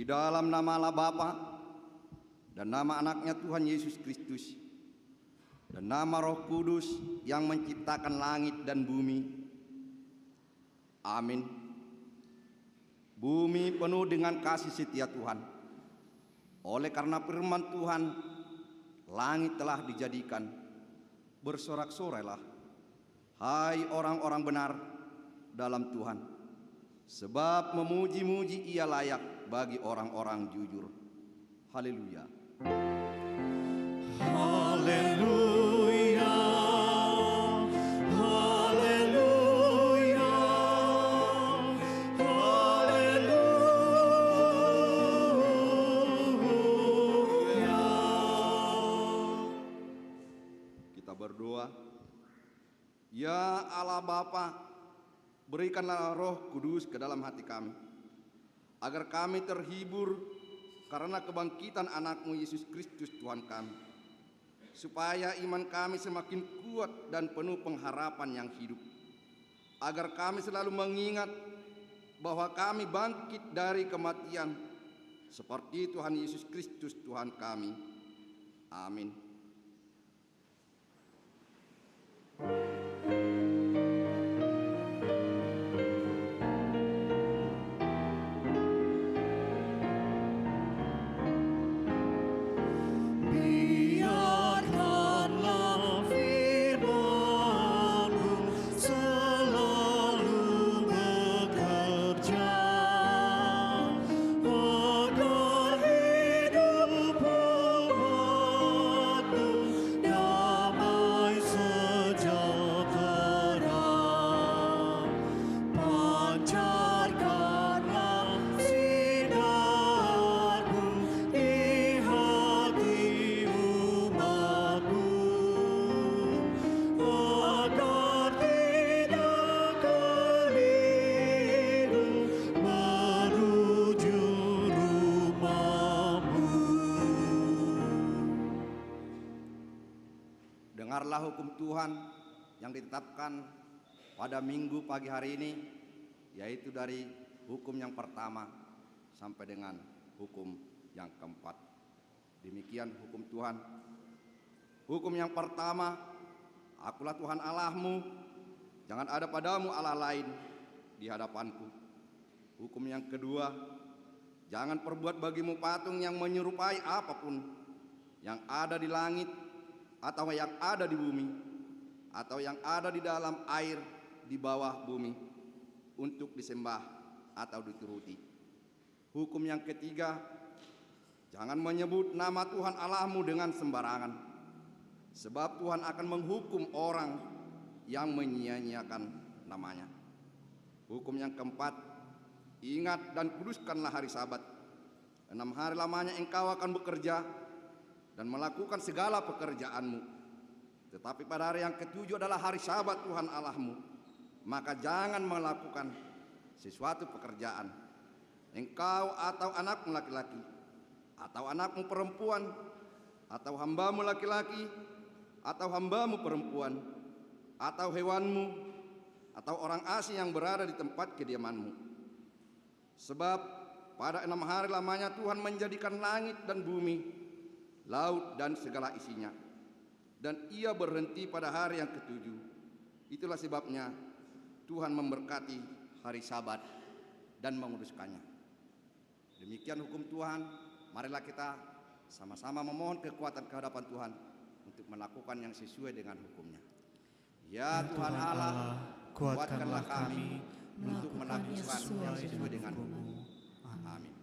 Di dalam nama Allah Bapa dan nama anaknya Tuhan Yesus Kristus dan nama Roh Kudus yang menciptakan langit dan bumi. Amin. Bumi penuh dengan kasih setia Tuhan. Oleh karena firman Tuhan, langit telah dijadikan. Bersorak-sorailah, hai orang-orang benar dalam Tuhan, sebab memuji-muji Ia layak bagi orang-orang jujur. Haleluya. Haleluya. Haleluya. Haleluya. Kita berdoa. Ya Allah Bapa, berikanlah Roh Kudus ke dalam hati kami, agar kami terhibur karena kebangkitan anakmu Yesus Kristus Tuhan kami, supaya iman kami semakin kuat dan penuh pengharapan yang hidup, agar kami selalu mengingat bahwa kami bangkit dari kematian seperti Tuhan Yesus Kristus Tuhan kami. Amin. Biarkanlah firman-Mu selalu bekerja, agar hidup umat-Mu damai sejahtera. Pancarkanlah sinar-Mu di hati umat-Mu, agar tidak keliru menuju rumah-Mu. Dengarlah hukum Tuhan yang ditetapkan pada minggu pagi hari ini, yaitu dari hukum yang pertama sampai dengan hukum yang keempat. Demikian hukum Tuhan. Hukum yang pertama, akulah Tuhan Allahmu, jangan ada padamu Allah lain di hadapanku. Hukum yang kedua, jangan perbuat bagimu patung yang menyerupai apapun yang ada di langit atau yang ada di bumi atau yang ada di dalam air di bawah bumi untuk disembah atau dituruti. Hukum yang ketiga, jangan menyebut nama Tuhan Allahmu dengan sembarangan, sebab Tuhan akan menghukum orang yang menyia-nyiakan namanya. Hukum yang keempat, ingat dan kuduskanlah hari Sabat. 6 hari lamanya engkau akan bekerja dan melakukan segala pekerjaanmu. Tetapi pada hari yang ketujuh adalah hari Sabat Tuhan Allahmu. Maka jangan melakukan sesuatu pekerjaan, engkau atau anakmu laki-laki, atau anakmu perempuan, atau hambamu laki-laki, atau hambamu perempuan, atau hewanmu, atau orang asing yang berada di tempat kediamanmu. Sebab pada 6 hari lamanya Tuhan menjadikan langit dan bumi, laut dan segala isinya, dan Ia berhenti pada hari yang ketujuh. Itulah sebabnya Tuhan memberkati hari Sabat dan menguduskannya. Demikian hukum Tuhan. Marilah kita sama-sama memohon kekuatan kehadapan Tuhan untuk melakukan yang sesuai dengan hukumnya. Ya Tuhan Allah, kuatkanlah kami untuk melakukan yang sesuai dengan hukum-Mu. Amin.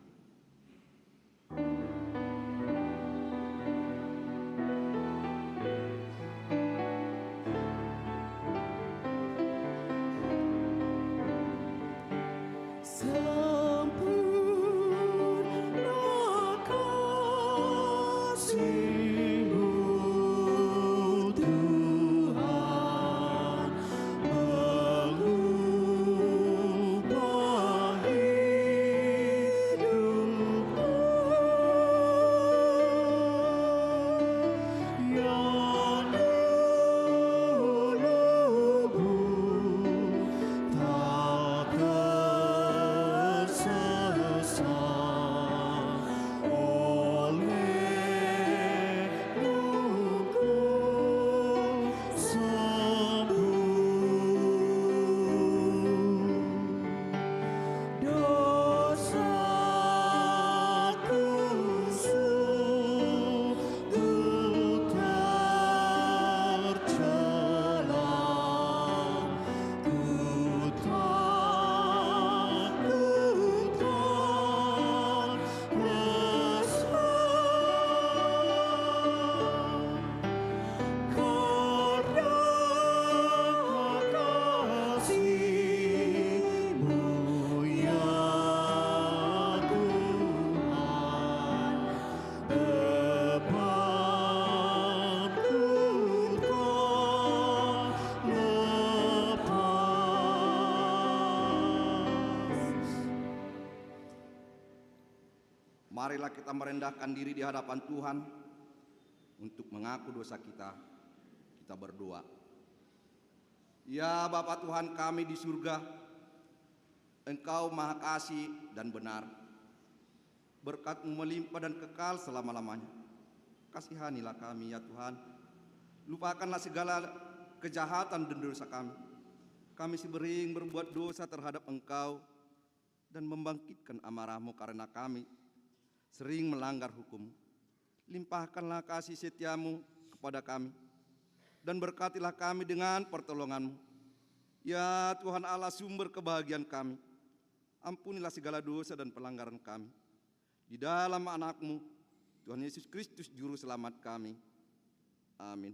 Tuhan, mengubah marilah kita merendahkan diri di hadapan Tuhan untuk mengaku dosa kita. Kita berdoa. Ya Bapa Tuhan kami di surga, Engkau Maha Kasih dan benar. Berkat-Mu melimpah dan kekal selama-lamanya. Kasihanilah kami ya Tuhan. Lupakanlah segala kejahatan dan dosa kami. Kami sering berbuat dosa terhadap Engkau dan membangkitkan amarah-Mu karena kami sering melanggar hukum. Limpahkanlah kasih setia-Mu kepada kami dan berkatilah kami dengan pertolongan-Mu. Ya Tuhan Allah, sumber kebahagiaan kami, ampunilah segala dosa dan pelanggaran kami. Di dalam anak-Mu, Tuhan Yesus Kristus Juru Selamat kami. Amin.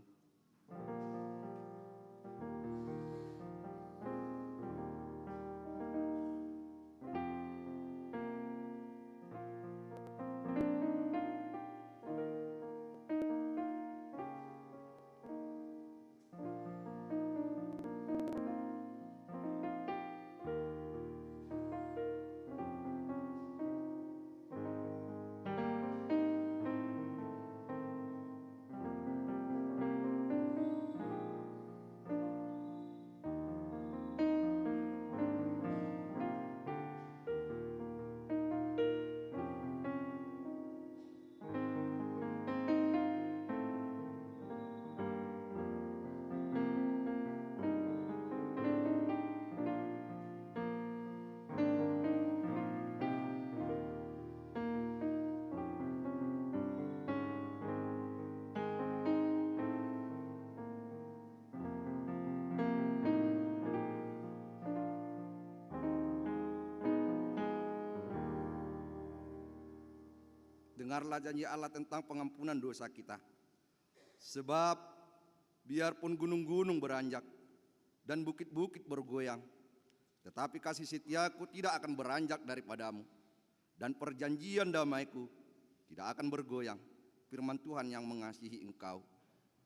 Dengarlah janji Allah tentang pengampunan dosa kita. Sebab biarpun gunung-gunung beranjak dan bukit-bukit bergoyang, tetapi kasih setiaku tidak akan beranjak daripadamu, dan perjanjian damaiku tidak akan bergoyang. Firman Tuhan yang mengasihi engkau.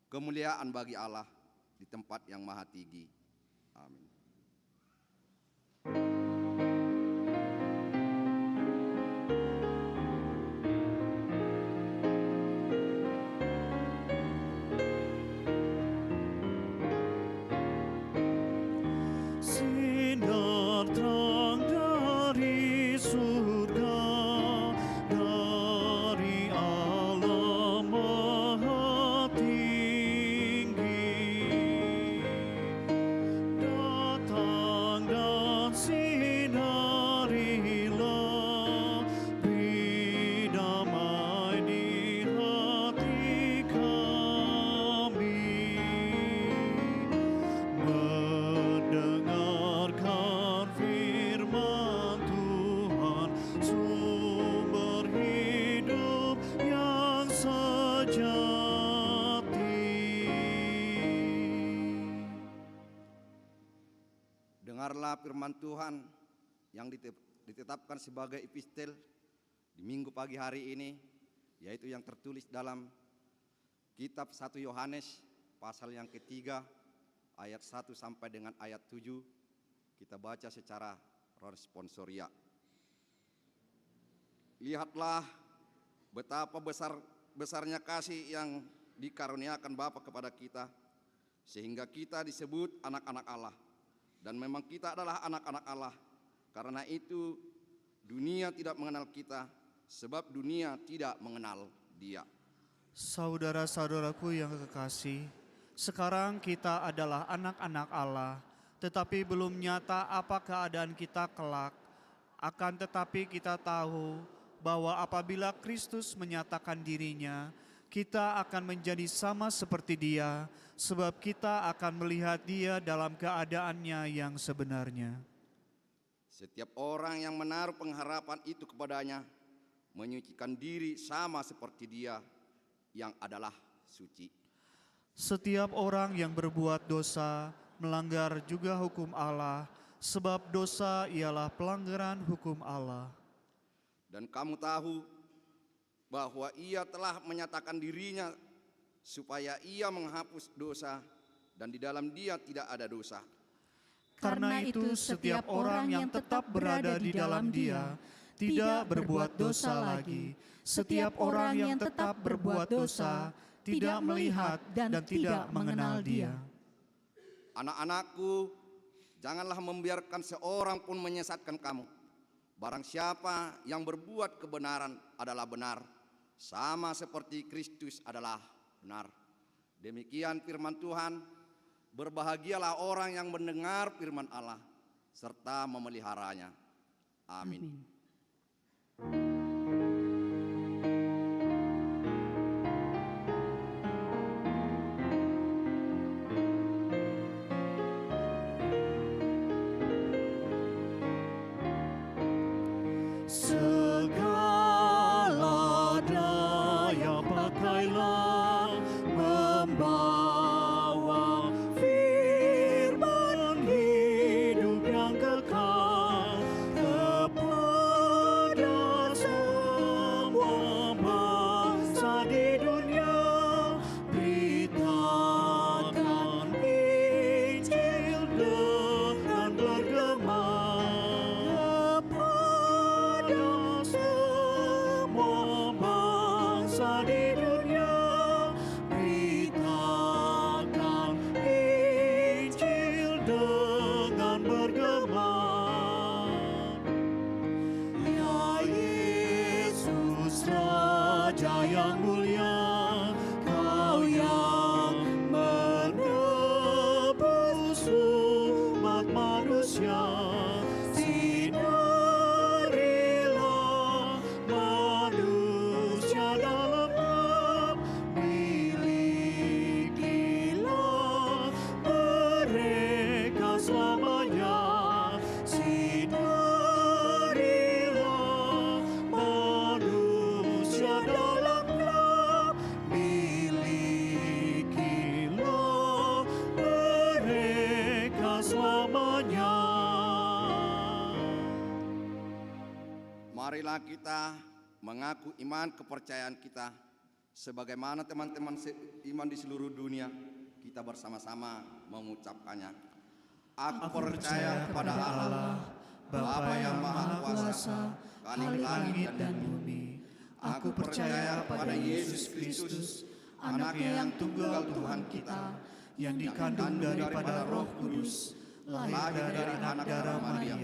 Kemuliaan bagi Allah di tempat yang maha tinggi. Amin. Sinar terang dari surga, dari Allah Maha Tinggi, datang dan sinarilah, beri damai di hati kami. Mendengarkan firman Tuhan, sumber hidup yang sejati. Dengarlah firman Tuhan yang ditetapkan sebagai epistel di minggu pagi hari ini, yaitu yang tertulis dalam kitab 1 Yohanes pasal yang ketiga ayat 1 sampai dengan ayat 7. Kita baca secara responsoria. Lihatlah betapa besarnya kasih yang dikaruniakan Bapa kepada kita, sehingga kita disebut anak-anak Allah. Dan memang kita adalah anak-anak Allah. Karena itu dunia tidak mengenal kita, sebab dunia tidak mengenal Dia. Saudara-saudaraku yang kekasih, sekarang kita adalah anak-anak Allah, tetapi belum nyata apa keadaan kita kelak. Akan tetapi kita tahu bahwa apabila Kristus menyatakan dirinya, kita akan menjadi sama seperti Dia, sebab kita akan melihat Dia dalam keadaannya yang sebenarnya. Setiap orang yang menaruh pengharapan itu kepadanya menyucikan diri sama seperti Dia yang adalah suci. Setiap orang yang berbuat dosa melanggar juga hukum Allah, sebab dosa ialah pelanggaran hukum Allah. Dan kamu tahu bahwa Ia telah menyatakan dirinya supaya Ia menghapus dosa, dan di dalam Dia tidak ada dosa. Karena itu setiap orang yang tetap berada di dalam Dia tidak berbuat dosa lagi. Setiap orang yang tetap berbuat dosa tidak melihat dan tidak mengenal Dia. Anak-anakku, janganlah membiarkan seorang pun menyesatkan kamu. Barang siapa yang berbuat kebenaran adalah benar, sama seperti Kristus adalah benar. Demikian firman Tuhan. Berbahagialah orang yang mendengar firman Allah serta memeliharanya. Amin. Segala daya pakailah membawa firman hidup yang kekal kepada semua bangsa di dunia. Beritakan Injil dengan bergema kepada semua bangsa di dunia. Beritakan Injil dengan bergema. Ya Yesus Raja yang mulia, Kau yang menebus umat manusia, sinarilah manusia dalam gelap, milikilah mereka selamanya. Sinarilah manusia dalam gelap, milikilah mereka selamanya. Marilah kita mengaku iman kepercayaan kita sebagaimana teman-teman iman di seluruh dunia. Kita bersama-sama mengucapkannya. Aku percaya kepada Allah, Bapa yang Maha Kuasa, Khalik langit dan bumi. Aku percaya kepada Yesus Kristus, Anaknya yang tunggal Tuhan kita, yang dikandung daripada Roh Kudus, lahir dari anak darah Maria,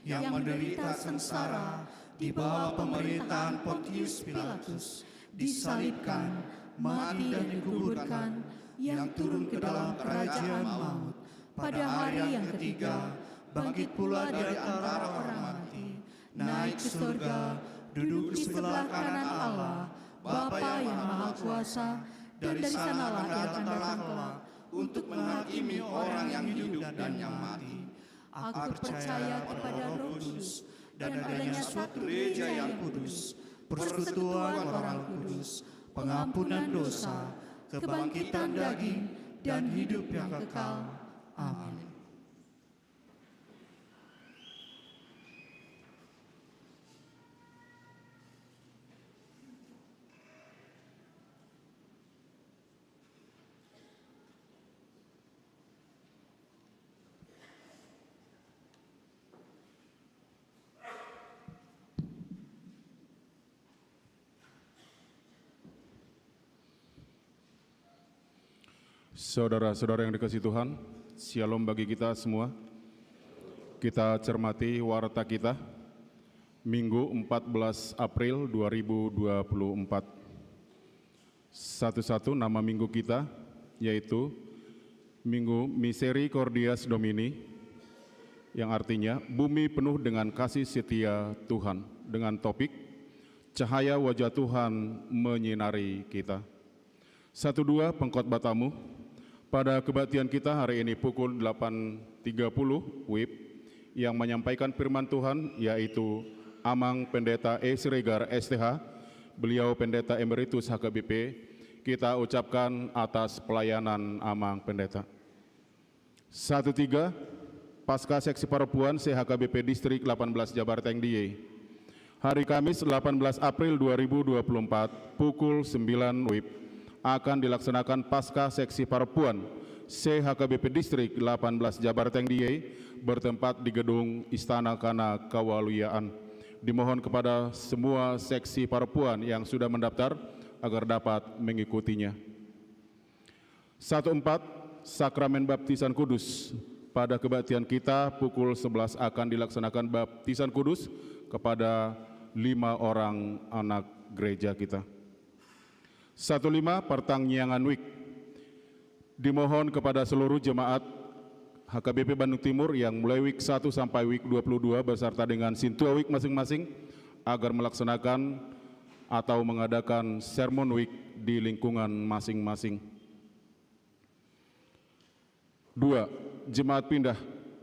yang menderita sengsara di bawah pemerintahan Pontius Pilatus, disalibkan, mati dan dikuburkan, yang turun ke dalam kerajaan maut. Pada hari yang ketiga, bangkit pula dari antara orang mati, naik ke surga, duduk di sebelah kanan Allah, Bapa yang Maha Kuasa, dan dari sanalah Ia akan datang kelak untuk menghakimi orang yang hidup dan yang mati. Aku percaya kepada Roh Kudus dan adanya suatu gereja yang kudus, persekutuan orang kudus, pengampunan dosa, kebangkitan daging, dan hidup yang kekal. Amin. Saudara-saudara yang dikasihi Tuhan, Shalom bagi kita semua. Kita cermati warta kita, Minggu 14 April 2024. Satu-satu nama minggu kita, yaitu Minggu Misericordias Domini, yang artinya bumi penuh dengan kasih setia Tuhan, dengan topik Cahaya Wajah Tuhan Menyinari Kita. 1-2 pengkhotbah tamu. Pada kebaktian kita hari ini pukul 8.30 WIB yang menyampaikan firman Tuhan yaitu Amang Pendeta E. Siregar STH, beliau Pendeta Emeritus HKBP. Kita ucapkan atas pelayanan Amang Pendeta. 1-3 Pasca Seksi Perempuan CHKBP Distrik 18 Jabarteng DIY. Hari Kamis 18 April 2024 pukul 9 WIB akan dilaksanakan Pasca Seksi Perempuan CHKBP Distrik 18 Jabarteng DIY bertempat di Gedung Istana Kana Kewaluyaan. Dimohon kepada semua seksi parpuan yang sudah mendaftar agar dapat mengikutinya. 14. Sakramen Baptisan Kudus. Pada kebaktian kita pukul 11 akan dilaksanakan baptisan kudus kepada 5 orang anak gereja kita. 15. Pertangyiangan Wik. Dimohon kepada seluruh jemaat HKBP Bandung Timur yang mulai week 1 sampai week 22 beserta dengan Sintua Week masing-masing agar melaksanakan atau mengadakan sermon week di lingkungan masing-masing. 2. Jemaat pindah.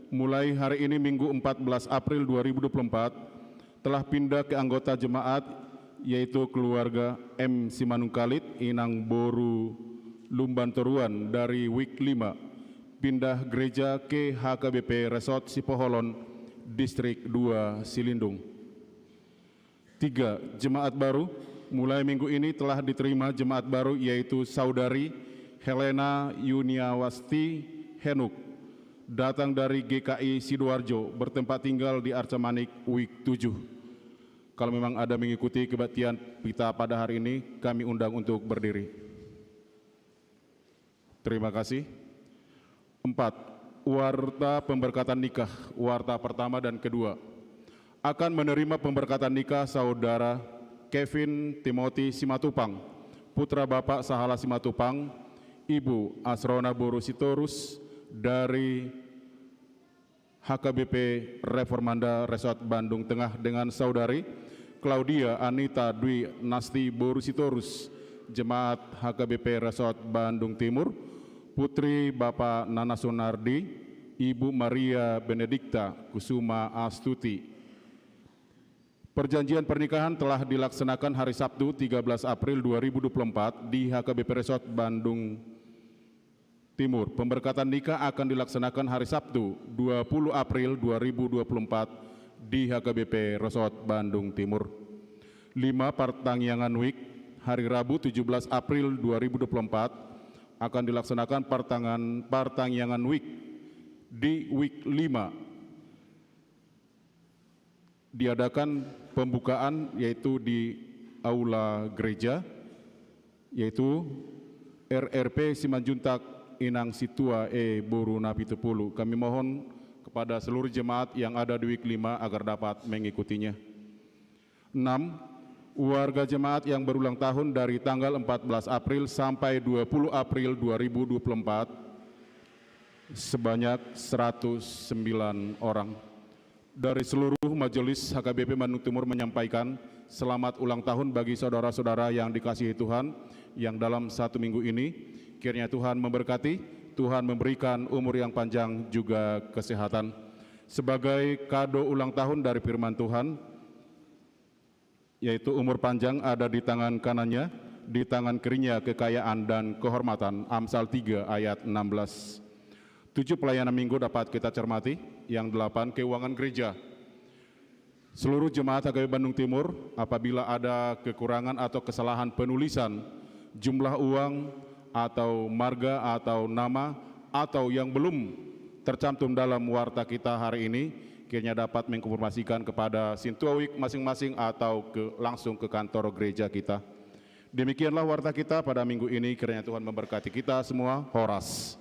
Mulai hari ini Minggu 14 April 2024 telah pindah ke anggota jemaat yaitu keluarga M. Simanungkalit Inang Boru Lumbantoruan dari week 5 pindah gereja ke HKBP Resort Sipoholon, Distrik 2 Silindung. 3. Jemaat baru. Mulai minggu ini telah diterima jemaat baru yaitu Saudari Helena Yuniawasti Henuk, datang dari GKI Sidoarjo, bertempat tinggal di Arca Manik, week 7. Kalau memang ada mengikuti kebaktian kita pada hari ini, kami undang untuk berdiri. Terima kasih. 4. Warta pemberkatan nikah, warta pertama dan kedua. Akan menerima pemberkatan nikah saudara Kevin Timothy Simatupang, putra Bapak Sahala Simatupang, Ibu Asrona Boru Sitorus dari HKBP Reformanda Resort Bandung Tengah dengan saudari Claudia Anita Dwi Nasti Boru Sitorus, jemaat HKBP Resort Bandung Timur, Putri Bapak Nana Sunardi, Ibu Maria Benedikta Kusuma Astuti. Perjanjian pernikahan telah dilaksanakan hari Sabtu 13 April 2024 di HKBP Resort Bandung Timur. Pemberkatan nikah akan dilaksanakan hari Sabtu 20 April 2024 di HKBP Resort Bandung Timur. 5. Pertangyiangan Week, hari Rabu 17 April 2024 akan dilaksanakan pertangyiangan week di week 5. Diadakan pembukaan yaitu di aula gereja yaitu RRP Simanjuntak Inang Situa Boru Napi Tepulu. Kami mohon kepada seluruh jemaat yang ada di week 5 agar dapat mengikutinya. 6. Warga jemaat yang berulang tahun dari tanggal 14 April sampai 20 April 2024 sebanyak 109 orang. Dari seluruh majelis HKBP Bandung Timur menyampaikan selamat ulang tahun bagi saudara-saudara yang dikasihi Tuhan yang dalam 1 minggu ini kiranya Tuhan memberkati, Tuhan memberikan umur yang panjang juga kesehatan. Sebagai kado ulang tahun dari firman Tuhan, yaitu umur panjang ada di tangan kanannya, di tangan kirinya kekayaan dan kehormatan. Amsal 3 ayat 16. 7. Pelayanan minggu dapat kita cermati. Yang 8. Keuangan gereja. Seluruh jemaat HKBP Bandung Timur apabila ada kekurangan atau kesalahan penulisan jumlah uang atau marga atau nama atau yang belum tercantum dalam warta kita hari ini, kiranya dapat mengkonfirmasikan kepada Sintua Week masing-masing atau langsung ke kantor gereja kita. Demikianlah warta kita pada minggu ini, kiranya Tuhan memberkati kita semua. Horas.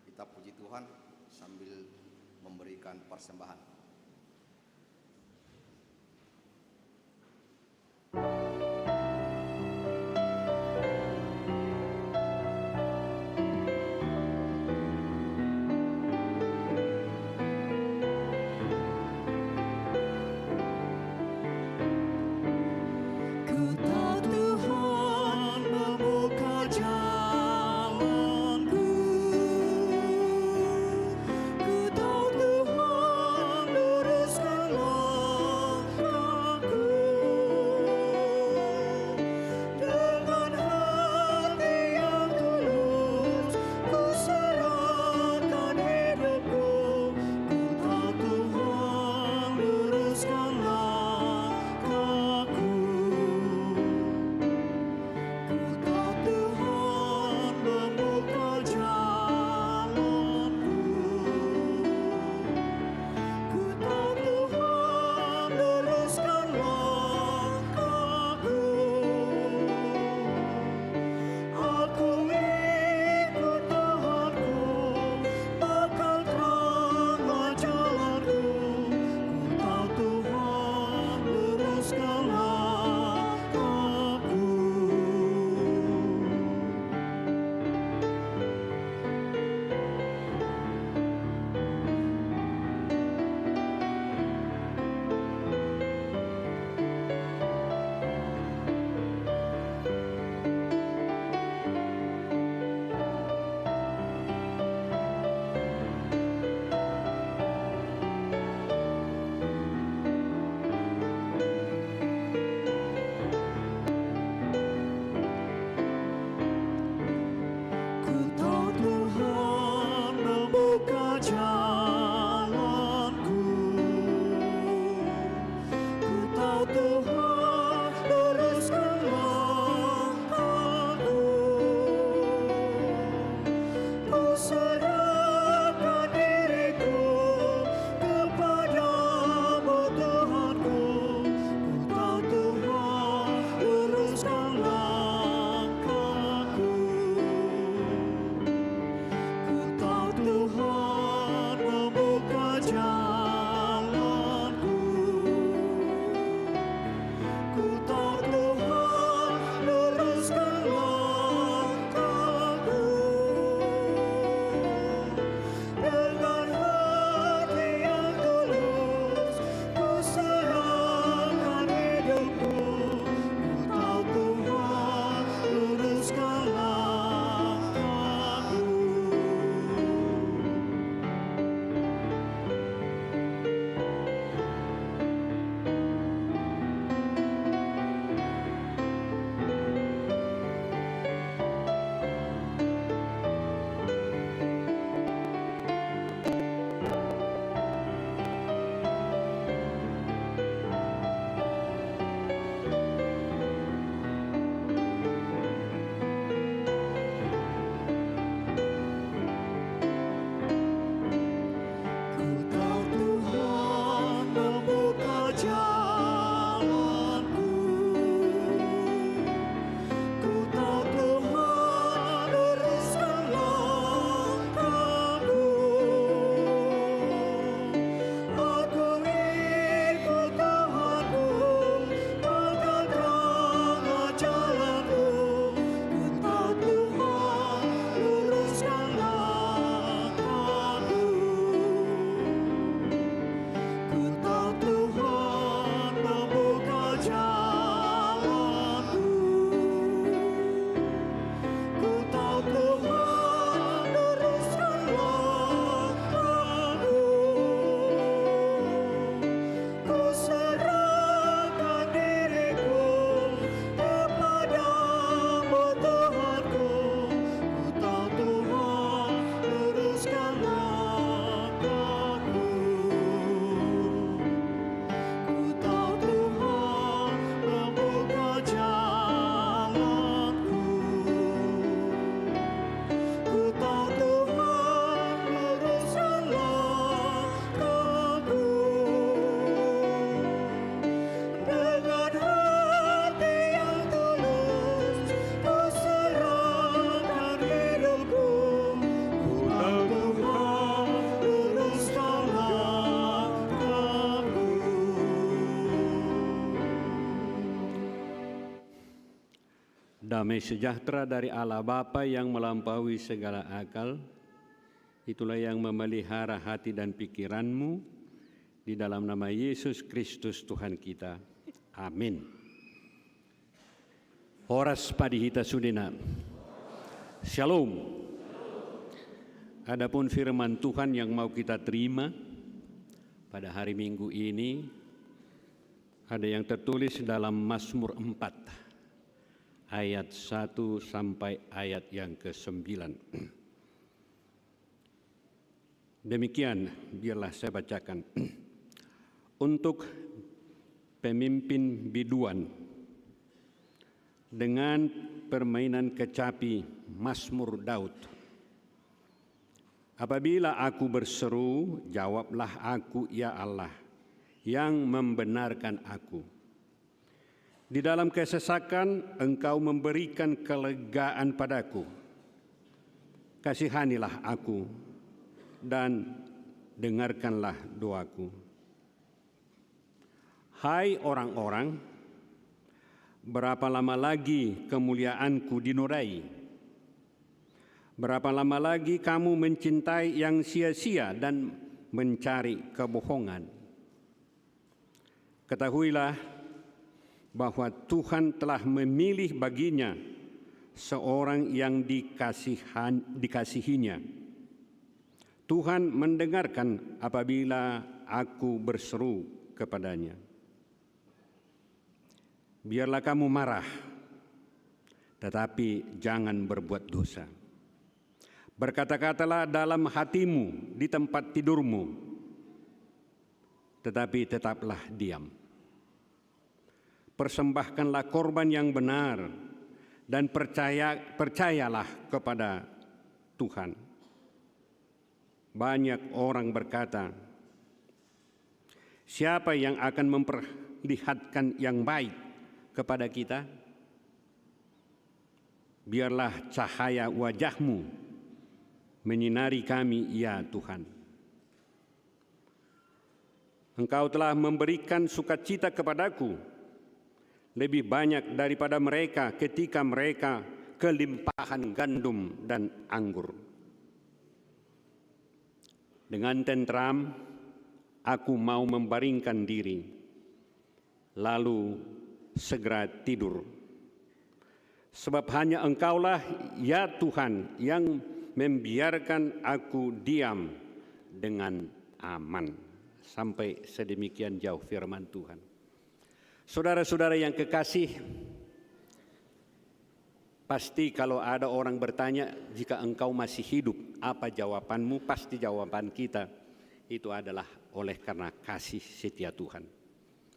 Kita puji Tuhan sambil memberikan persembahan. Damai sejahtera dari Allah Bapa yang melampaui segala akal, itulah yang memelihara hati dan pikiranmu, di dalam nama Yesus Kristus Tuhan kita. Amin. Horas padihita sudina. Shalom. Adapun firman Tuhan yang mau kita terima pada hari Minggu ini, ada yang tertulis dalam Mazmur 4, ayat 1 sampai ayat yang ke-9. Demikian, biarlah saya bacakan. Untuk pemimpin biduan, dengan permainan kecapi Mazmur Daud. Apabila aku berseru, jawablah aku, ya Allah, yang membenarkan aku. Di dalam kesesakan Engkau memberikan kelegaan padaku. Kasihanilah aku dan dengarkanlah doaku. Hai orang-orang, berapa lama lagi kemuliaanku dinorai? Berapa lama lagi kamu mencintai yang sia-sia dan mencari kebohongan? Ketahuilah bahwa Tuhan telah memilih baginya seorang yang dikasihinya. Tuhan mendengarkan apabila aku berseru kepadanya. Biarlah kamu marah, tetapi jangan berbuat dosa. Berkata-katalah dalam hatimu di tempat tidurmu, tetapi tetaplah diam. Persembahkanlah korban yang benar dan percayalah kepada Tuhan. Banyak orang berkata, siapa yang akan memperlihatkan yang baik kepada kita? Biarlah cahaya wajah-Mu menyinari kami, ya Tuhan. Engkau telah memberikan sukacita kepadaku lebih banyak daripada mereka ketika mereka kelimpahan gandum dan anggur. Dengan tentram aku mau membaringkan diri, lalu segera tidur. Sebab hanya Engkaulah, ya Tuhan, yang membiarkan aku diam dengan aman. Sampai sedemikian jauh firman Tuhan. Saudara-saudara yang kekasih, pasti kalau ada orang bertanya, jika engkau masih hidup, apa jawabanmu? Pasti jawaban kita itu adalah oleh karena kasih setia Tuhan.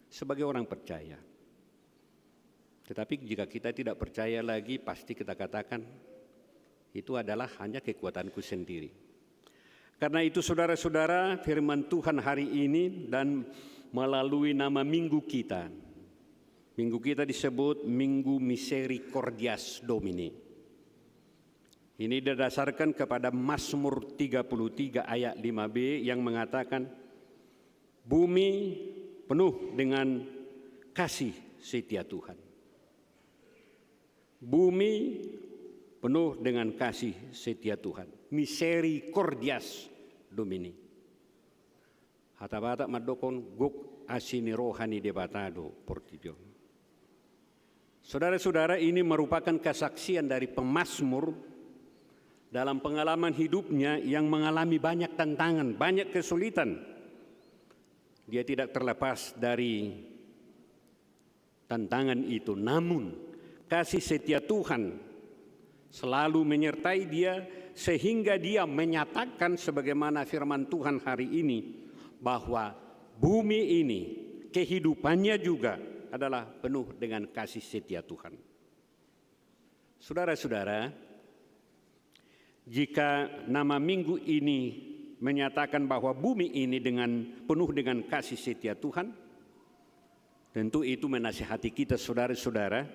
Sebagai orang percaya. Tetapi jika kita tidak percaya lagi, pasti kita katakan itu adalah hanya kekuatanku sendiri. Karena itu saudara-saudara, firman Tuhan hari ini dan melalui nama minggu kita. Minggu kita disebut Minggu Misericordias Domini. Ini didasarkan kepada Mazmur 33 ayat 5b yang mengatakan, bumi penuh dengan kasih setia Tuhan. Bumi penuh dengan kasih setia Tuhan. Misericordias Domini. Hata-bata madokon guk asini rohani debatado portibio. Saudara-saudara, ini merupakan kesaksian dari pemazmur dalam pengalaman hidupnya yang mengalami banyak tantangan, banyak kesulitan. Dia tidak terlepas dari tantangan itu, namun kasih setia Tuhan selalu menyertai dia sehingga dia menyatakan sebagaimana firman Tuhan hari ini bahwa bumi ini kehidupannya juga adalah penuh dengan kasih setia Tuhan. Saudara-saudara, jika nama minggu ini menyatakan bahwa bumi ini penuh dengan kasih setia Tuhan, tentu itu menasihati kita saudara-saudara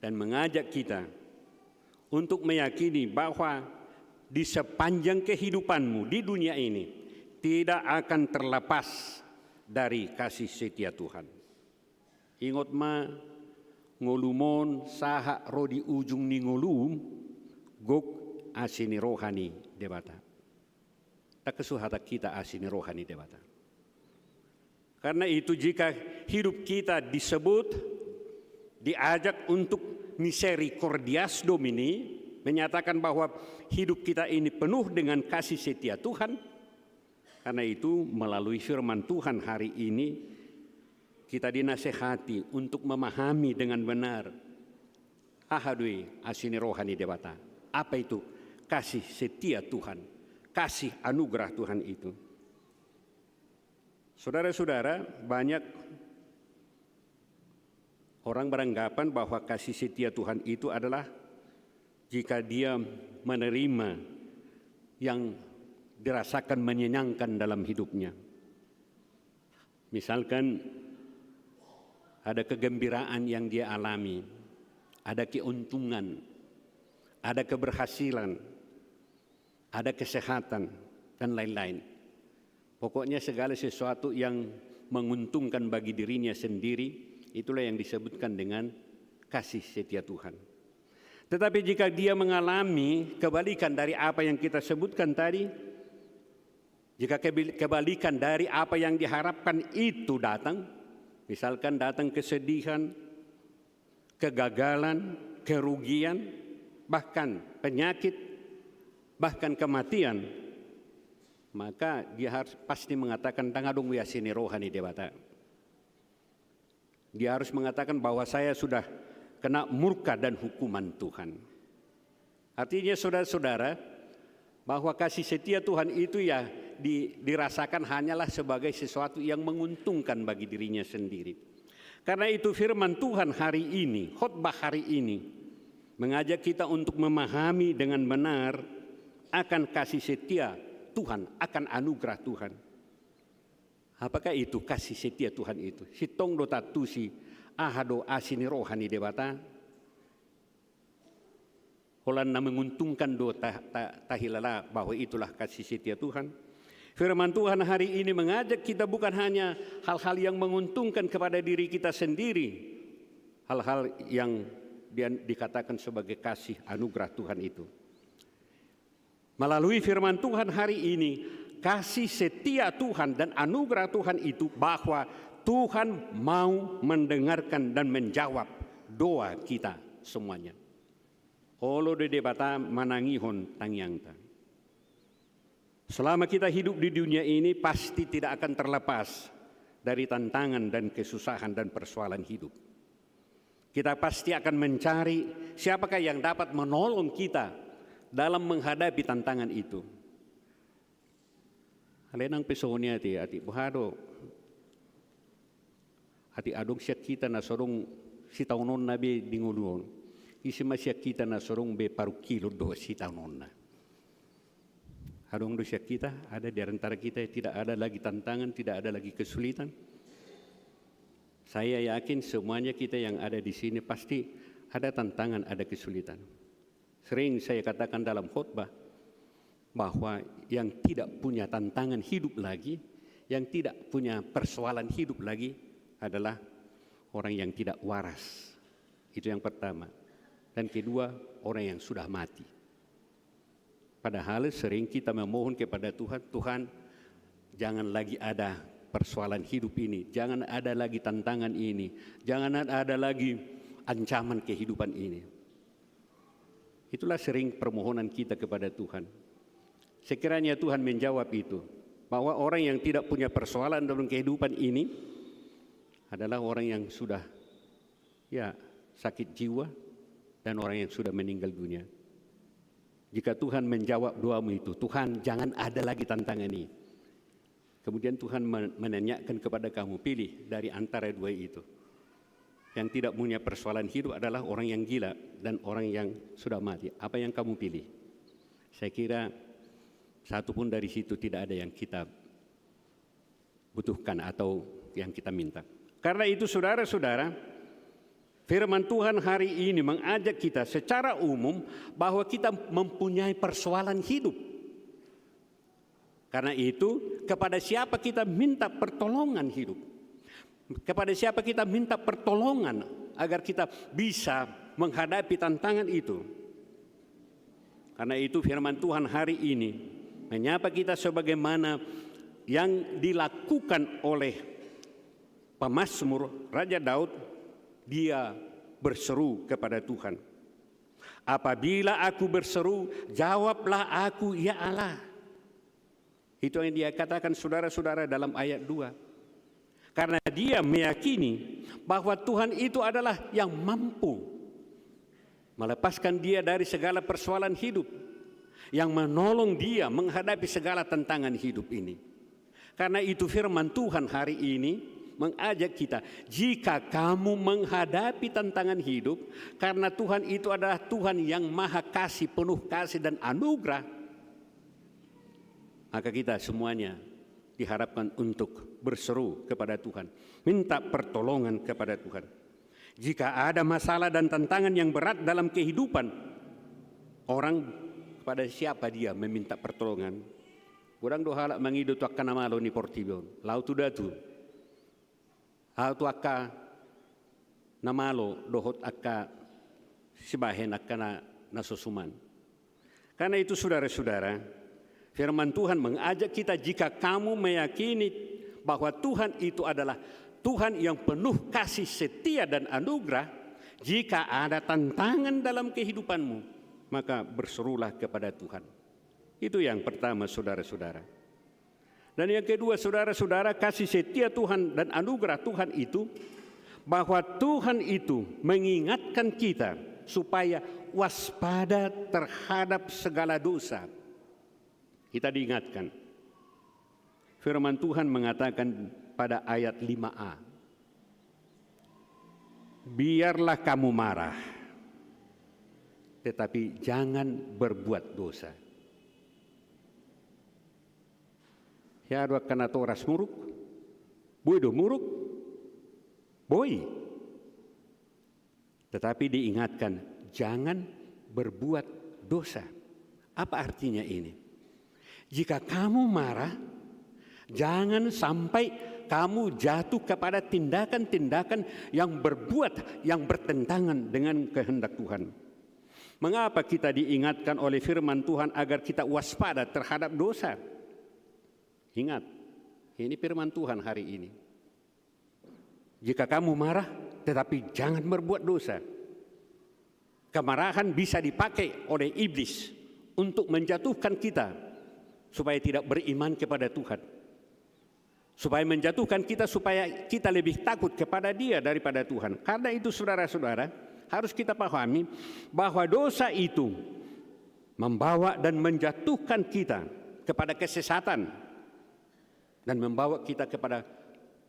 dan mengajak kita untuk meyakini bahwa di sepanjang kehidupanmu di dunia ini tidak akan terlepas dari kasih setia Tuhan. Ingat ngolumon saha rodi ujung ni ngolum gok asini rohani debata. Tak kesuhata kita asini rohani debata. Karena itu jika hidup kita disebut, diajak untuk misericordias Domini, menyatakan bahwa hidup kita ini penuh dengan kasih setia Tuhan. Karena itu melalui firman Tuhan hari ini kita dinasehati untuk memahami dengan benar ahadui asini rohani debata. Apa itu kasih setia Tuhan, kasih anugerah Tuhan itu? Saudara-saudara, banyak orang beranggapan bahwa kasih setia Tuhan itu adalah jika dia menerima yang dirasakan menyenangkan dalam hidupnya. Misalkan ada kegembiraan yang dia alami, ada keuntungan, ada keberhasilan, ada kesehatan, dan lain-lain. Pokoknya segala sesuatu yang menguntungkan bagi dirinya sendiri, itulah yang disebutkan dengan kasih setia Tuhan. Tetapi jika dia mengalami kebalikan dari apa yang kita sebutkan tadi, jika kebalikan dari apa yang diharapkan itu datang, misalkan datang kesedihan, kegagalan, kerugian, bahkan penyakit, bahkan kematian, maka dia harus pasti mengatakan tangadung wiasini rohani debata. Dia harus mengatakan bahwa saya sudah kena murka dan hukuman Tuhan. Artinya saudara-saudara, bahwa kasih setia Tuhan itu ya dirasakan hanyalah sebagai sesuatu yang menguntungkan bagi dirinya sendiri. Karena itu firman Tuhan hari ini, khotbah hari ini, mengajak kita untuk memahami dengan benar akan kasih setia Tuhan, akan anugerah Tuhan. Apakah itu kasih setia Tuhan itu? Sitong do tatusi ahado asini rohani debata. Holanna menguntungkan do tahilala bahwa itulah kasih setia Tuhan. Firman Tuhan hari ini mengajak kita bukan hanya hal-hal yang menguntungkan kepada diri kita sendiri, hal-hal yang dikatakan sebagai kasih anugerah Tuhan itu. Melalui firman Tuhan hari ini, kasih setia Tuhan dan anugerah Tuhan itu bahwa Tuhan mau mendengarkan dan menjawab doa kita semuanya. Holo de debata manangihon tangyangta. Selama kita hidup di dunia ini pasti tidak akan terlepas dari tantangan dan kesusahan dan persoalan hidup. Kita pasti akan mencari siapakah yang dapat menolong kita dalam menghadapi tantangan itu. Alenang pesonia ati buhado ati adong siya kita na sorong si taunon na be dingulun. Isi masya kita na sorong be paru kilo do si taunon na. Adong do siya kita ada di antara kita tidak ada lagi tantangan, tidak ada lagi kesulitan. Saya yakin semuanya kita yang ada di sini pasti ada tantangan, ada kesulitan. Sering saya katakan dalam khotbah bahwa yang tidak punya tantangan hidup lagi, yang tidak punya persoalan hidup lagi adalah orang yang tidak waras. Itu yang pertama. Dan kedua, orang yang sudah mati. Padahal sering kita memohon kepada Tuhan, Tuhan jangan lagi ada persoalan hidup ini, jangan ada lagi tantangan ini, jangan ada lagi ancaman kehidupan ini. Itulah sering permohonan kita kepada Tuhan. Sekiranya Tuhan menjawab itu, bahwa orang yang tidak punya persoalan dalam kehidupan ini adalah orang yang sudah sakit jiwa dan orang yang sudah meninggal dunia. Jika Tuhan menjawab doamu itu, Tuhan jangan ada lagi tantangan ini. Kemudian Tuhan menanyakan kepada kamu, pilih dari antara dua itu. Yang tidak punya persoalan hidup adalah orang yang gila dan orang yang sudah mati. Apa yang kamu pilih? Saya kira satu pun dari situ tidak ada yang kita butuhkan atau yang kita minta. Karena itu saudara-saudara, firman Tuhan hari ini mengajak kita secara umum bahwa kita mempunyai persoalan hidup. Karena itu kepada siapa kita minta pertolongan hidup? Kepada siapa kita minta pertolongan agar kita bisa menghadapi tantangan itu. Karena itu firman Tuhan hari ini menyapa kita sebagaimana yang dilakukan oleh pemazmur Raja Daud. Dia berseru kepada Tuhan, apabila aku berseru, jawablah aku ya Allah. Itu yang dia katakan saudara-saudara dalam ayat 2. Karena dia meyakini bahwa Tuhan itu adalah yang mampu melepaskan dia dari segala persoalan hidup, yang menolong dia menghadapi segala tantangan hidup ini. Karena itu firman Tuhan hari ini mengajak kita, jika kamu menghadapi tantangan hidup, karena Tuhan itu adalah Tuhan yang maha kasih, penuh kasih dan anugerah, maka kita semuanya diharapkan untuk berseru kepada Tuhan, minta pertolongan kepada Tuhan. Jika ada masalah dan tantangan yang berat dalam kehidupan orang, kepada siapa dia meminta pertolongan? Kurang doa mengidu tu akan namalo ni portibon, lau tu datu. Hal tu akka namalo dohot akka sibahen akka nasusuman. Karena itu saudara-saudara, firman Tuhan mengajak kita, jika kamu meyakini bahwa Tuhan itu adalah Tuhan yang penuh kasih setia dan anugerah, jika ada tantangan dalam kehidupanmu, maka berserulah kepada Tuhan. Itu yang pertama saudara-saudara. Dan yang kedua saudara-saudara, kasih setia Tuhan dan anugerah Tuhan itu, bahwa Tuhan itu mengingatkan kita supaya waspada terhadap segala dosa. Kita diingatkan. Firman Tuhan mengatakan pada ayat 5a, biarlah kamu marah, tetapi jangan berbuat dosa. Ya dua kana toras muruk, boy muruk, boy. Tetapi diingatkan, jangan berbuat dosa. Apa artinya ini? Jika kamu marah, jangan sampai kamu jatuh kepada tindakan-tindakan yang bertentangan dengan kehendak Tuhan. Mengapa kita diingatkan oleh firman Tuhan agar kita waspada terhadap dosa? Ingat, ini firman Tuhan hari ini. Jika kamu marah, tetapi jangan berbuat dosa. Kemarahan bisa dipakai oleh iblis untuk menjatuhkan kita supaya tidak beriman kepada Tuhan. Supaya menjatuhkan kita, supaya kita lebih takut kepada Dia daripada Tuhan. Karena itu saudara-saudara, harus kita pahami bahwa dosa itu membawa dan menjatuhkan kita kepada kesesatan dan membawa kita kepada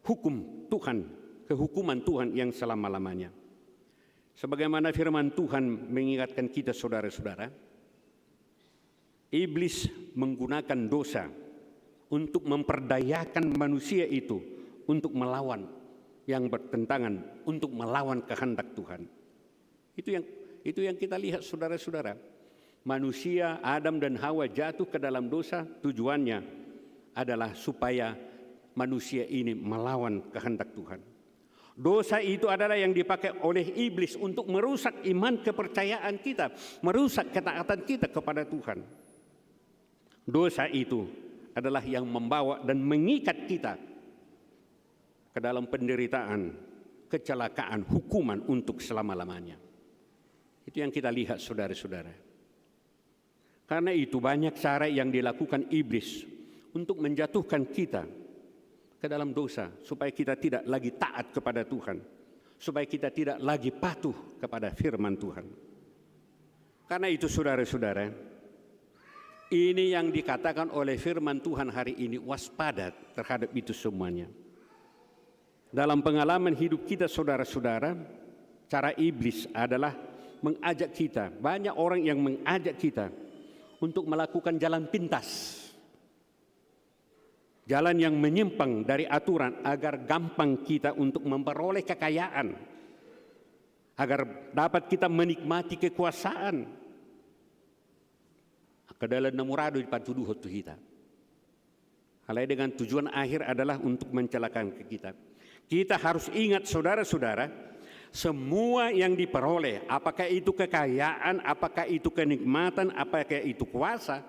hukum Tuhan, kehukuman Tuhan yang selama-lamanya. Sebagaimana firman Tuhan mengingatkan kita saudara-saudara, iblis menggunakan dosa untuk memperdayakan manusia itu untuk melawan yang bertentangan, untuk melawan kehendak Tuhan. Itu yang kita lihat saudara-saudara. Manusia Adam dan Hawa jatuh ke dalam dosa, tujuannya adalah supaya manusia ini melawan kehendak Tuhan. Dosa itu adalah yang dipakai oleh iblis untuk merusak iman kepercayaan kita, merusak ketaatan kita kepada Tuhan. Dosa itu adalah yang membawa dan mengikat kita ke dalam penderitaan, kecelakaan, hukuman untuk selama-lamanya. Itu yang kita lihat saudara-saudara. Karena itu banyak cara yang dilakukan iblis untuk menjatuhkan kita ke dalam dosa, supaya kita tidak lagi taat kepada Tuhan, supaya kita tidak lagi patuh kepada firman Tuhan. Karena itu saudara-saudara, ini yang dikatakan oleh firman Tuhan hari ini, waspada terhadap itu semuanya. Dalam pengalaman hidup kita saudara-saudara, cara iblis adalah mengajak kita, banyak orang yang mengajak kita untuk melakukan jalan pintas, jalan yang menyimpang dari aturan, agar gampang kita untuk memperoleh kekayaan, agar dapat kita menikmati kekuasaan. Kedalam namurado di patuduh tu kita. Halai dengan tujuan akhir adalah untuk mencelakakan kita. Kita harus ingat saudara-saudara, semua yang diperoleh, apakah itu kekayaan, apakah itu kenikmatan, apakah itu kuasa,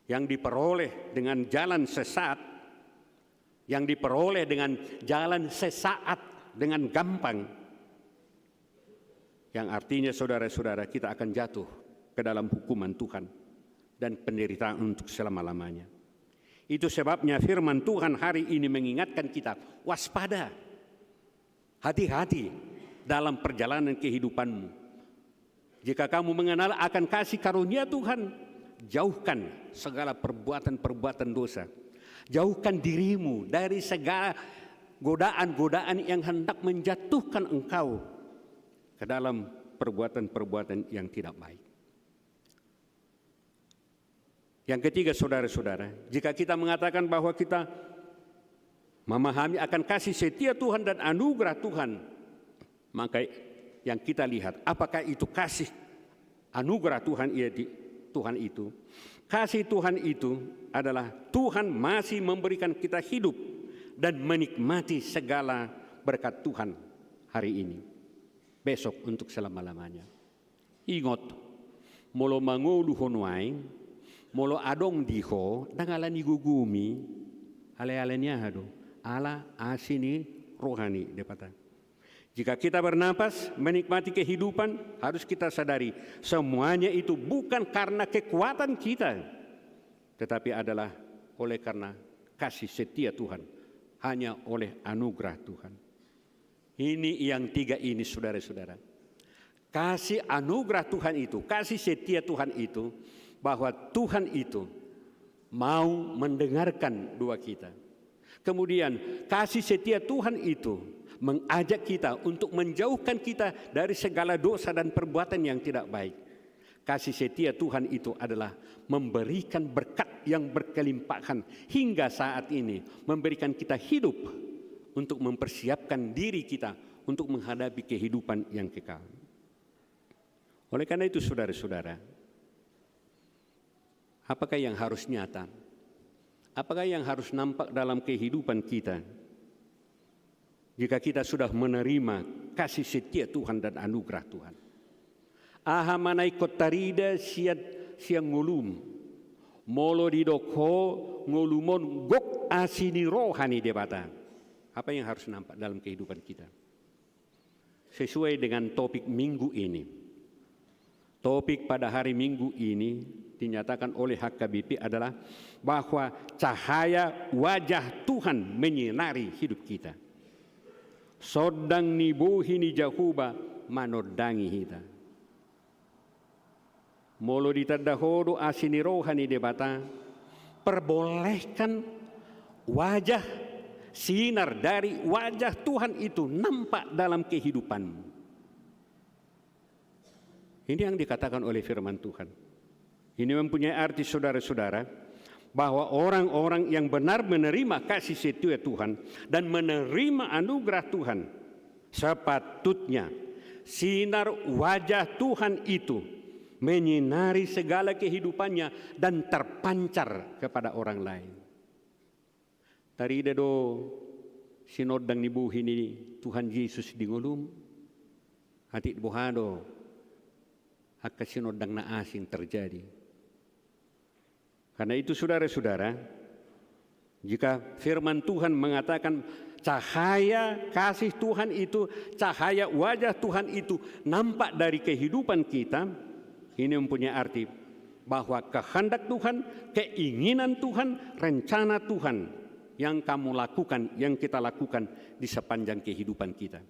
yang diperoleh dengan jalan sesat, yang diperoleh dengan jalan sesaat, dengan gampang, yang artinya saudara-saudara kita akan jatuh ke dalam hukuman Tuhan dan penderitaan untuk selama-lamanya. Itu sebabnya firman Tuhan hari ini mengingatkan kita, waspada, hati-hati dalam perjalanan kehidupanmu. Jika kamu mengenal akan kasih karunia Tuhan, jauhkan segala perbuatan-perbuatan dosa. Jauhkan dirimu dari segala godaan-godaan yang hendak menjatuhkan engkau ke dalam perbuatan-perbuatan yang tidak baik. Yang ketiga, saudara-saudara, jika kita mengatakan bahwa kita memahami akan kasih setia Tuhan dan anugerah Tuhan, maka yang kita lihat, apakah itu kasih anugerah Tuhan itu? Kasih Tuhan itu adalah Tuhan masih memberikan kita hidup dan menikmati segala berkat Tuhan hari ini, besok untuk selama-lamanya. Ingat, molo mangulu honuai, molo adong diho, dangalan igugumi, ale-alenya hado, ala asini rohani depata. Jika kita bernapas, menikmati kehidupan, harus kita sadari semuanya itu bukan karena kekuatan kita, tetapi adalah oleh karena kasih setia Tuhan, hanya oleh anugerah Tuhan. Ini yang tiga ini, saudara-saudara. Kasih anugerah Tuhan itu, kasih setia Tuhan itu, bahwa Tuhan itu mau mendengarkan doa kita. Kemudian kasih setia Tuhan itu mengajak kita untuk menjauhkan kita dari segala dosa dan perbuatan yang tidak baik. Kasih setia Tuhan itu adalah memberikan berkat yang berkelimpahan hingga saat ini, memberikan kita hidup untuk mempersiapkan diri kita untuk menghadapi kehidupan yang kekal. Oleh karena itu, saudara-saudara, apakah yang harus nyata? Apakah yang harus nampak dalam kehidupan kita? Jika kita sudah menerima kasih setia Tuhan dan anugerah Tuhan. Aha manai kotarida siang ngulum. Molo didoko ngulumon gok asini rohani debata. Apa yang harus nampak dalam kehidupan kita? Sesuai dengan topik minggu ini. Topik pada hari Minggu ini dinyatakan oleh HKBP adalah bahwa cahaya wajah Tuhan menyinari hidup kita. Sodang nibuhi ni jahuba manodangi hita. Molo ditadahodo asini rohani debata, perbolehkan wajah sinar dari wajah Tuhan itu nampak dalam kehidupanmu. Ini yang dikatakan oleh firman Tuhan. Ini mempunyai arti, saudara-saudara, bahwa orang-orang yang benar menerima kasih setia Tuhan dan menerima anugerah Tuhan, sepatutnya sinar wajah Tuhan itu menyinari segala kehidupannya dan terpancar kepada orang lain. Tarida do sinodang nibuhi ni Tuhan Yesus di ngulum, hati bohado haka sinodang na asing terjadi. Karena itu, saudara-saudara, jika firman Tuhan mengatakan cahaya kasih Tuhan itu, cahaya wajah Tuhan itu nampak dari kehidupan kita, ini mempunyai arti bahwa kehendak Tuhan, keinginan Tuhan, rencana Tuhan yang kamu lakukan, yang kita lakukan di sepanjang kehidupan kita.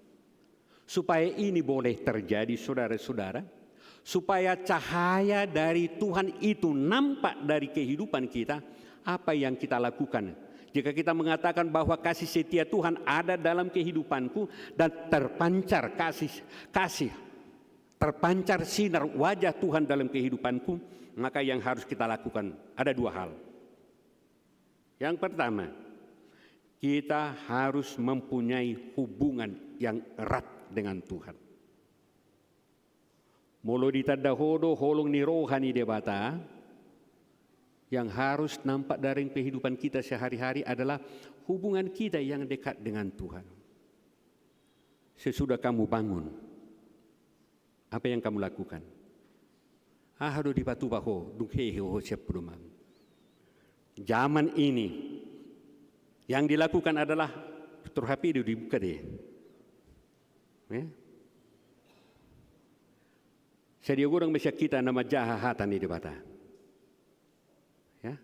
Supaya ini boleh terjadi, saudara-saudara, supaya cahaya dari Tuhan itu nampak dari kehidupan kita, apa yang kita lakukan? Jika kita mengatakan bahwa kasih setia Tuhan ada dalam kehidupanku dan terpancar terpancar sinar wajah Tuhan dalam kehidupanku, maka yang harus kita lakukan ada dua hal. Yang pertama, kita harus mempunyai hubungan yang erat dengan Tuhan. Molo ditadahodo holong ni rohani debata, yang harus nampak dari kehidupan kita sehari-hari adalah hubungan kita yang dekat dengan Tuhan. sesudah kamu bangun, apa yang kamu lakukan? Ahado di batu baho, dungheho sepulumam. Zaman ini yang dilakukan adalah tutur HP itu dibuka deh. Ya. Sedia orang Malaysia kita nama jahatan di bata. Ya.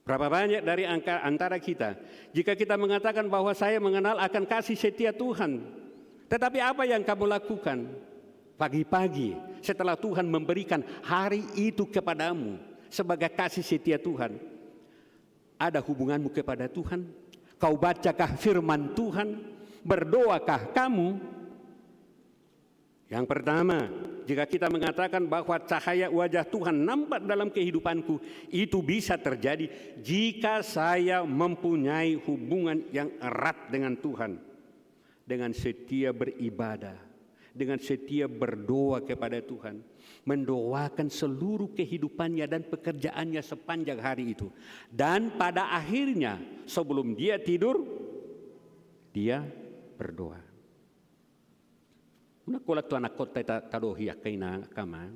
Berapa banyak dari antara kita, jika kita mengatakan bahwa saya mengenal akan kasih setia Tuhan, tetapi apa yang kamu lakukan? Pagi-pagi setelah Tuhan memberikan hari itu kepadamu sebagai kasih setia Tuhan, ada hubunganmu kepada Tuhan? Kau bacakah firman Tuhan? Berdoakah kamu? Yang pertama, jika kita mengatakan bahwa cahaya wajah Tuhan nampak dalam kehidupanku, itu bisa terjadi jika saya mempunyai hubungan yang erat dengan Tuhan, dengan setia beribadah, dengan setia berdoa kepada Tuhan, mendoakan seluruh kehidupannya dan pekerjaannya sepanjang hari itu. Dan pada akhirnya sebelum dia tidur, dia berdoa. Una kola tu anak kota tadohia kaina kama,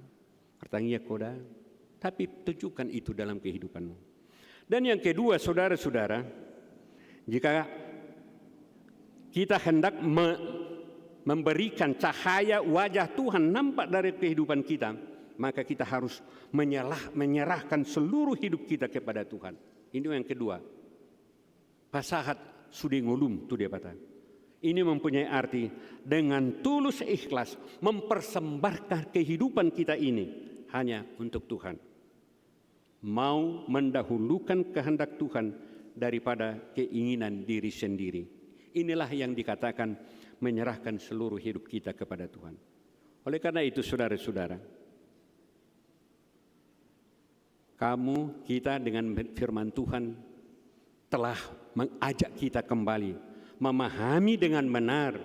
pertanyaan koda, tapi tunjukkan itu dalam kehidupanmu. Dan yang kedua, saudara-saudara, jika kita hendak memberikan cahaya wajah Tuhan nampak dari kehidupan kita, maka kita harus menyerahkan seluruh hidup kita kepada Tuhan. Ini yang kedua. Pasahat sudi ngulum tu dia kata. Ini mempunyai arti dengan tulus ikhlas mempersembahkan kehidupan kita ini hanya untuk Tuhan. Mau mendahulukan kehendak Tuhan daripada keinginan diri sendiri. Inilah yang dikatakan menyerahkan seluruh hidup kita kepada Tuhan. Oleh karena itu saudara-saudara, kita dengan firman Tuhan telah mengajak kita kembali memahami dengan benar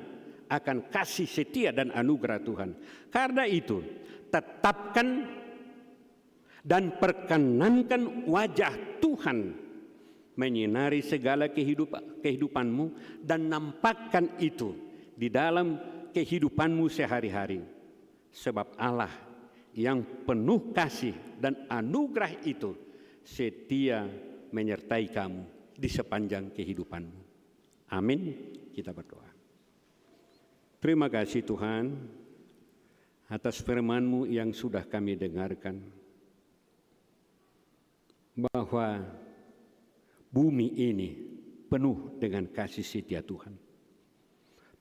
akan kasih setia dan anugerah Tuhan. Karena itu, tetapkan dan perkenankan wajah Tuhan menyinari segala kehidupanmu dan nampakkan itu di dalam kehidupanmu sehari-hari. Sebab Allah yang penuh kasih dan anugerah itu setia menyertai kamu di sepanjang kehidupanmu. Amin. Kita berdoa. Terima kasih Tuhan atas firman-Mu yang sudah kami dengarkan, bahwa bumi ini penuh dengan kasih setia Tuhan.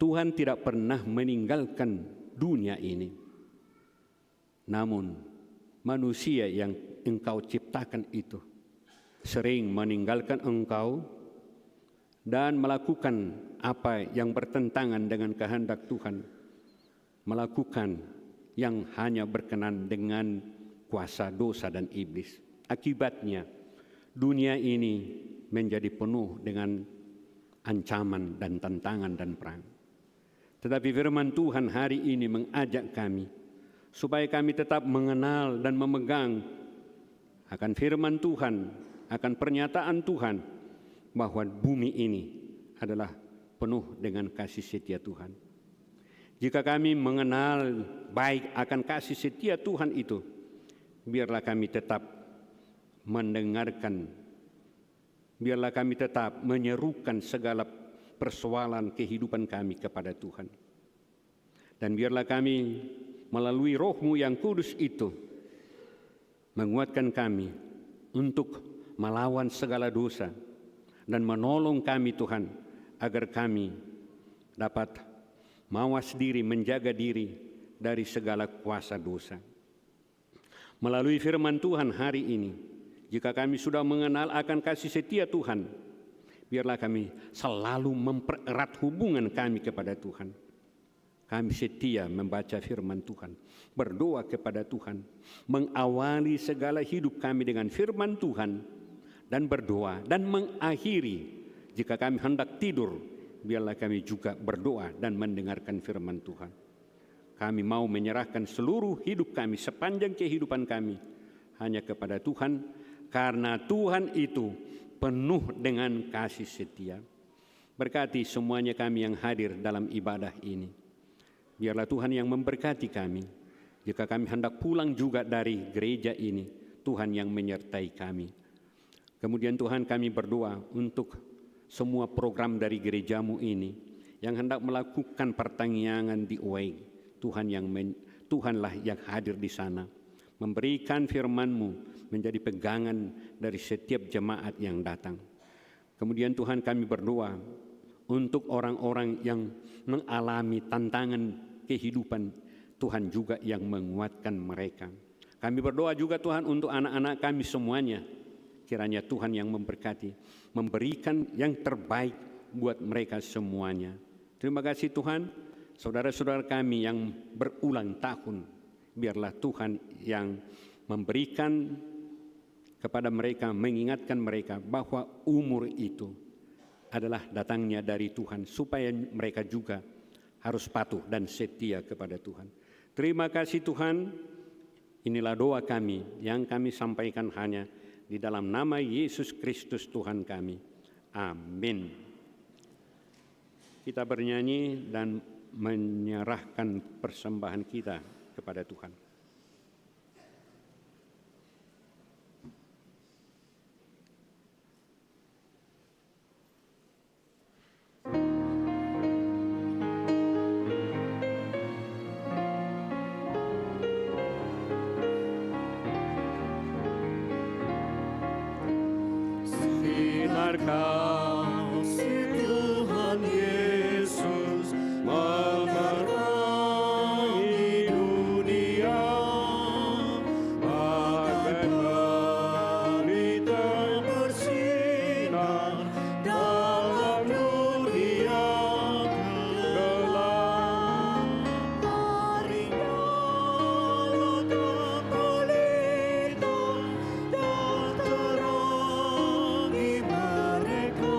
Tuhan tidak pernah meninggalkan dunia ini. Namun manusia yang Engkau ciptakan itu sering meninggalkan Engkau dan melakukan apa yang bertentangan dengan kehendak Tuhan, melakukan yang hanya berkenan dengan kuasa dosa dan iblis. Akibatnya dunia ini menjadi penuh dengan ancaman dan tantangan dan perang. Tetapi firman Tuhan hari ini mengajak kami supaya kami tetap mengenal dan memegang akan firman Tuhan, akan pernyataan Tuhan, bahwa bumi ini adalah penuh dengan kasih setia Tuhan. Jika kami mengenal baik akan kasih setia Tuhan itu, biarlah kami tetap mendengarkan, biarlah kami tetap menyerukan segala persoalan kehidupan kami kepada Tuhan. Dan biarlah kami melalui Roh-Mu yang kudus itu menguatkan kami untuk melawan segala dosa, dan menolong kami Tuhan agar kami dapat mawas diri, menjaga diri dari segala kuasa dosa. Melalui firman Tuhan hari ini, jika kami sudah mengenal akan kasih setia Tuhan, biarlah kami selalu mempererat hubungan kami kepada Tuhan. Kami setia membaca firman Tuhan, berdoa kepada Tuhan, mengawali segala hidup kami dengan firman Tuhan, dan berdoa, dan mengakhiri jika kami hendak tidur, biarlah kami juga berdoa dan mendengarkan firman Tuhan. Kami mau menyerahkan seluruh hidup kami sepanjang kehidupan kami hanya kepada Tuhan, karena Tuhan itu penuh dengan kasih setia. Berkati semuanya kami yang hadir dalam ibadah ini. Biarlah Tuhan yang memberkati kami. Jika kami hendak pulang juga dari gereja ini, Tuhan yang menyertai kami. Kemudian Tuhan, kami berdoa untuk semua program dari gerejamu ini yang hendak melakukan pertanyaan di UAI. Tuhanlah yang hadir di sana, memberikan firman-Mu menjadi pegangan dari setiap jemaat yang datang. Kemudian Tuhan, kami berdoa untuk orang-orang yang mengalami tantangan kehidupan, Tuhan juga yang menguatkan mereka. Kami berdoa juga Tuhan untuk anak-anak kami semuanya. Kiranya Tuhan yang memberkati, memberikan yang terbaik buat mereka semuanya. Terima kasih Tuhan, saudara-saudara kami yang berulang tahun, biarlah Tuhan yang memberikan kepada mereka, mengingatkan mereka bahwa umur itu adalah datangnya dari Tuhan, supaya mereka juga harus patuh dan setia kepada Tuhan. Terima kasih Tuhan, inilah doa kami yang kami sampaikan hanya di dalam nama Yesus Kristus Tuhan kami. Amin. Kita bernyanyi dan menyerahkan persembahan kita kepada Tuhan. Kasih Tuhan Yesus menerangi dunia, bagai pelita bersinar dalam dunia gelap. Mari nyalakan pelita dan terangi mereka.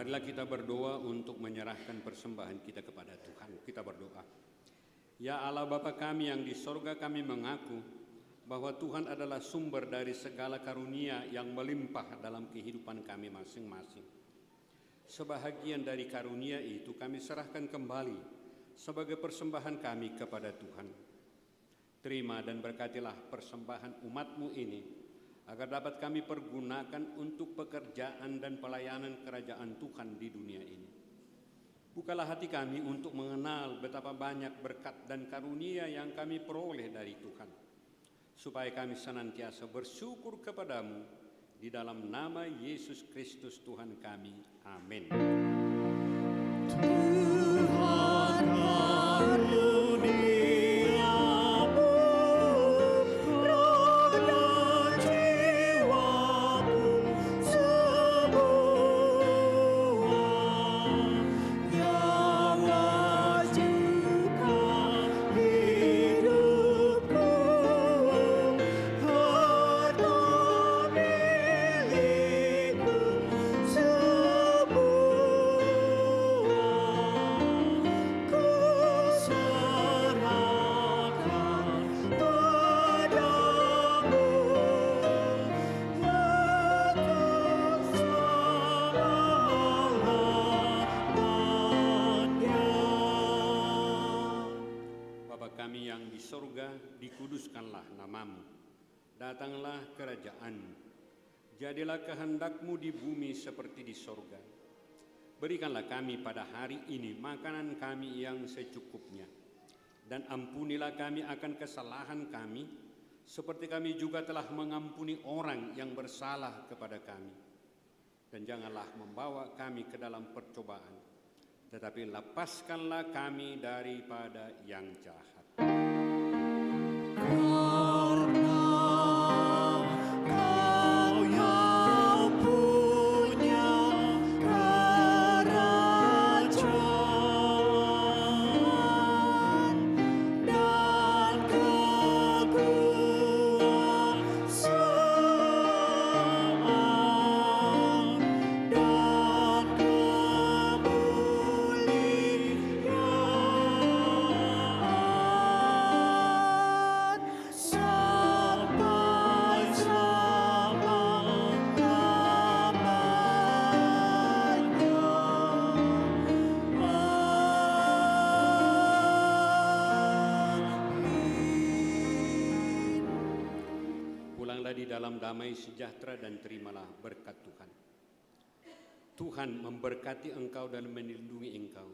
Marilah kita berdoa untuk menyerahkan persembahan kita kepada Tuhan. Kita berdoa. Ya Allah Bapa kami yang di sorga, kami mengaku bahwa Tuhan adalah sumber dari segala karunia yang melimpah dalam kehidupan kami masing-masing. Sebahagian dari karunia itu kami serahkan kembali sebagai persembahan kami kepada Tuhan. Terima dan berkatilah persembahan umat-Mu ini, agar dapat kami pergunakan untuk pekerjaan dan pelayanan kerajaan Tuhan di dunia ini. Bukalah hati kami untuk mengenal betapa banyak berkat dan karunia yang kami peroleh dari Tuhan, supaya kami senantiasa bersyukur kepadamu di dalam nama Yesus Kristus Tuhan kami. Amin. Tuhan karuniamu, roh dan jiwaku semua, nyawa juga hidupku, harta milikku semua, ku serahkan padamu untuk selama-lamanya. Bapa kami yang di sorga, dikuduskanlah namamu. Datanglah kerajaan-Mu. Jadilah kehendak-Mu di bumi seperti di sorga. Berikanlah kami pada hari ini makanan kami yang secukupnya. Dan ampunilah kami akan kesalahan kami, seperti kami juga telah mengampuni orang yang bersalah kepada kami. Dan janganlah membawa kami ke dalam percobaan, tetapi lepaskanlah kami daripada yang jahat. Karena Kau yang punya kerajaan dan kekuasaan dan kemuliaan sampai selama-lamanya. Pulanglah di dalam damai sejahtera dan terimalah berkat Tuhan. Tuhan memberkati engkau dan melindungi engkau.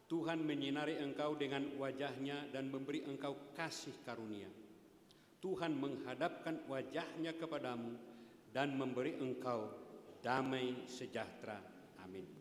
Tuhan menyinari engkau dengan wajah-Nya dan memberi engkau kasih karunia. Tuhan menghadapkan wajah-Nya kepadamu dan memberi engkau damai sejahtera. Amin.